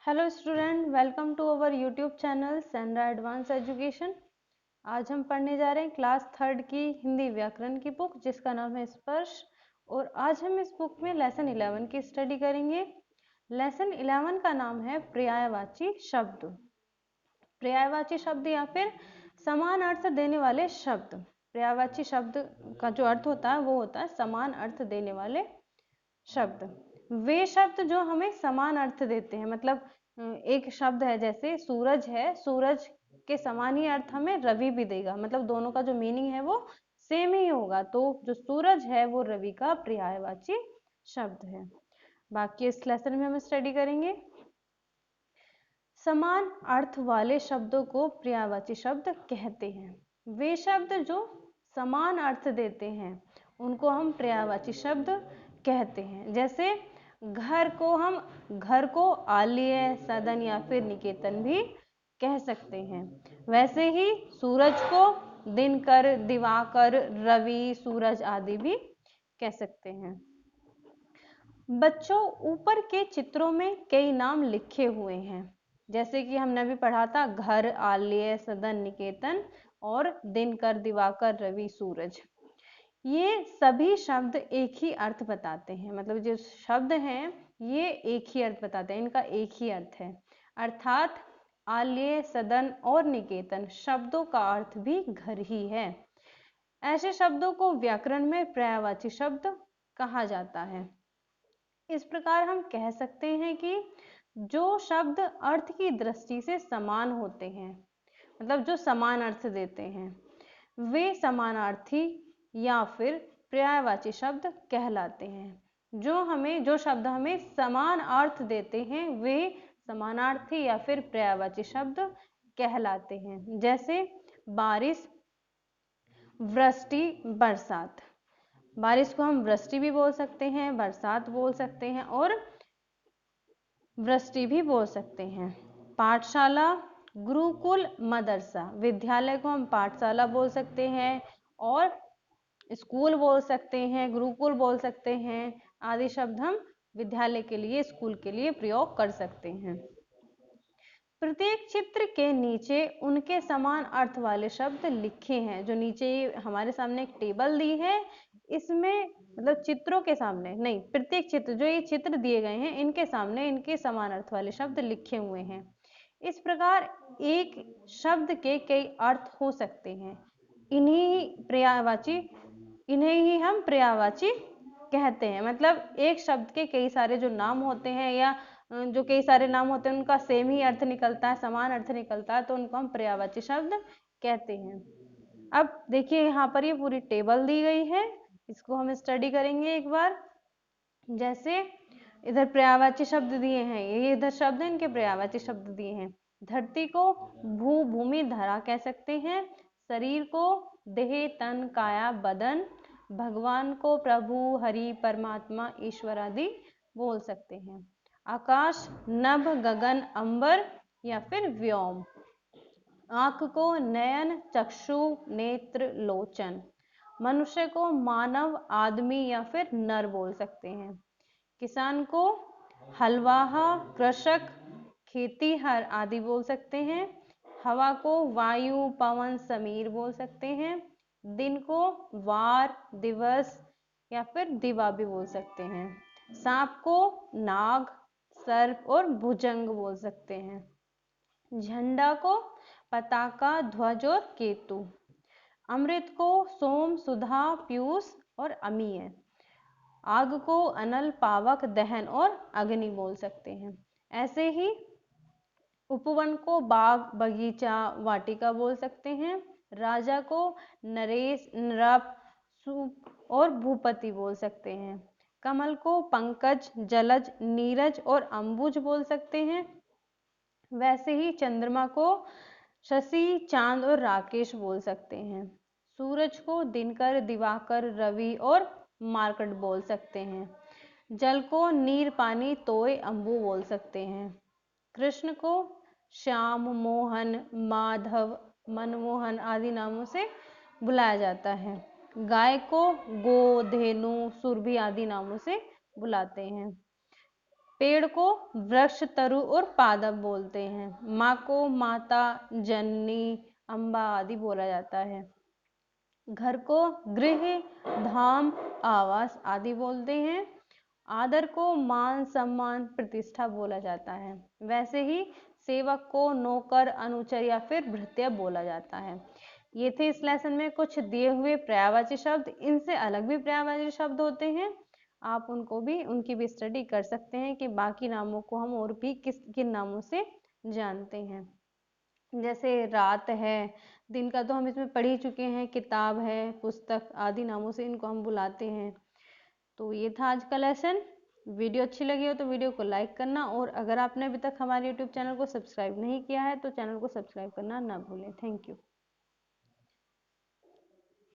Hello student, welcome to our YouTube channel Sandra advance education. आज हम पढ़ने जा रहे हैं क्लास थर्ड की हिंदी व्याकरण की बुक जिसका नाम है स्पर्श। और आज हम इस बुक में लेसन 11 की स्टडी करेंगे। लेसन 11 का नाम है पर्यायवाची शब्द। पर्यायवाची शब्द या फिर समान अर्थ देने वाले शब्द। पर्यायवाची शब्द का जो अर्थ होता है वो होता है समान अर्थ देने वाले शब्द। वे शब्द जो हमें समान अर्थ देते हैं, मतलब एक शब्द है जैसे सूरज है, सूरज के समान ही अर्थ हमें रवि भी देगा, मतलब दोनों का जो मीनिंग है वो सेम ही होगा। तो जो सूरज है वो रवि का पर्यायवाची शब्द है। बाकी इस लेसन में हम स्टडी करेंगे। समान अर्थ वाले शब्दों को पर्यायवाची शब्द कहते हैं। वे शब्द जो समान अर्थ देते हैं उनको हम पर्यायवाची शब्द कहते हैं। जैसे घर को हम घर को आलय, सदन या फिर निकेतन भी कह सकते हैं। वैसे ही सूरज को दिनकर, दिवाकर, रवि, सूरज आदि भी कह सकते हैं। बच्चों, ऊपर के चित्रों में कई नाम लिखे हुए हैं, जैसे कि हमने अभी पढ़ा था घर, आलय, सदन, निकेतन और दिनकर, दिवाकर, रवि, सूरज। ये सभी शब्द एक ही अर्थ बताते हैं, मतलब जो शब्द हैं ये एक ही अर्थ बताते हैं, इनका एक ही अर्थ है। अर्थात आलय, सदन और निकेतन शब्दों का अर्थ भी घर ही है। ऐसे शब्दों को व्याकरण में पर्यायवाची शब्द कहा जाता है। इस प्रकार हम कह सकते हैं कि जो शब्द अर्थ की दृष्टि से समान होते हैं, मतलब जो समान अर्थ देते हैं, वे समानार्थी या फिर पर्यायवाची शब्द कहलाते हैं। जो शब्द हमें समान अर्थ देते हैं वे समानार्थी या फिर पर्यायवाची शब्द कहलाते हैं। जैसे बारिश, वृष्टि, बरसात। बारिश को हम वृष्टि भी बोल सकते हैं, बरसात बोल सकते हैं और वृष्टि भी बोल सकते हैं। पाठशाला, गुरुकुल, मदरसा। विद्यालय को हम पाठशाला बोल सकते हैं और स्कूल बोल सकते हैं, गुरुकुल बोल सकते हैं। आदि शब्द हम विद्यालय के लिए, स्कूल के लिए प्रयोग कर सकते हैं। प्रत्येक चित्र के नीचे उनके समान अर्थ वाले शब्द लिखे हैं। जो नीचे हमारे सामने एक टेबल दी है, इसमें मतलब चित्रों के सामने नहीं, प्रत्येक चित्र, जो ये चित्र दिए गए हैं इनके सामने इनके समान अर्थ वाले शब्द लिखे हुए हैं। इस प्रकार एक शब्द के कई अर्थ हो सकते हैं। इन्हें ही हम पर्यायवाची कहते हैं। मतलब एक शब्द के कई सारे जो नाम होते हैं या जो कई सारे नाम होते हैं उनका सेम ही अर्थ निकलता है, समान अर्थ निकलता है, तो उनको हम पर्यायवाची शब्द कहते हैं। अब देखिए यहाँ पर ये पूरी टेबल दी गई है, इसको हम स्टडी करेंगे एक बार। जैसे इधर पर्यायवाची शब्द दिए हैं, ये इधर शब्द हैं, इनके पर्यायवाची शब्द दिए हैं। धरती को भू, भूमि, धरा कह सकते हैं। शरीर को देह, तन, काया, बदन। भगवान को प्रभु, हरि, परमात्मा, ईश्वर आदि बोल सकते हैं। आकाश, नभ, गगन, अंबर या फिर व्योम। आंख को नयन, चक्षु, नेत्र, लोचन। मनुष्य को मानव, आदमी या फिर नर बोल सकते हैं। किसान को हलवाहा, कृषक, खेतीहर आदि बोल सकते हैं। हवा को वायु, पवन, समीर बोल सकते हैं। दिन को वार, दिवस या फिर दिवा भी बोल सकते हैं। सांप को नाग, सर्प और भुजंग बोल सकते हैं। झंडा को पताका, ध्वज और केतु। अमृत को सोम, सुधा, पीयूष और अमीय। आग को अनल, पावक, दहन और अग्नि बोल सकते हैं। ऐसे ही उपवन को बाग, बगीचा, वाटिका बोल सकते हैं। राजा को नरेश, नृप, सुप और भूपति बोल सकते हैं। कमल को पंकज, जलज, नीरज और अंबुज बोल सकते हैं। वैसे ही चंद्रमा को शशि, चांद और राकेश बोल सकते हैं। सूरज को दिनकर, दिवाकर, रवि और मार्कट बोल सकते हैं। जल को नीर, पानी, तोय, अंबु बोल सकते हैं। कृष्ण को श्याम, मोहन, माधव, मनमोहन आदि नामों से बुलाया जाता है। गाय को गो, धेनु, सुरभि आदि नामों से बुलाते हैं। पेड़ को वृक्ष, तरु और पादप बोलते हैं। माँ को माता, जननी, अम्बा आदि बोला जाता है। घर को गृह, धाम, आवास आदि बोलते हैं। आदर को मान, सम्मान, प्रतिष्ठा बोला जाता है। वैसे ही सेवक को नौकर, अनुचर या फिर भृत्य बोला जाता है। ये थे इस लेसन में कुछ दिए हुए पर्यायवाची शब्द। इनसे अलग भी पर्यायवाची शब्द होते हैं, आप उनकी भी स्टडी कर सकते हैं कि बाकी नामों को हम और भी किन नामों से जानते हैं। जैसे रात है, दिन का तो हम इसमें पढ़ ही चुके हैं, किताब है, पुस्तक आदि नामों से इनको हम बुलाते हैं। तो ये था आज का लेसन। वीडियो अच्छी लगी हो तो वीडियो को लाइक करना, और अगर आपने अभी तक हमारे यूट्यूब चैनल को सब्सक्राइब नहीं किया है तो चैनल को सब्सक्राइब करना ना भूलें। Thank you.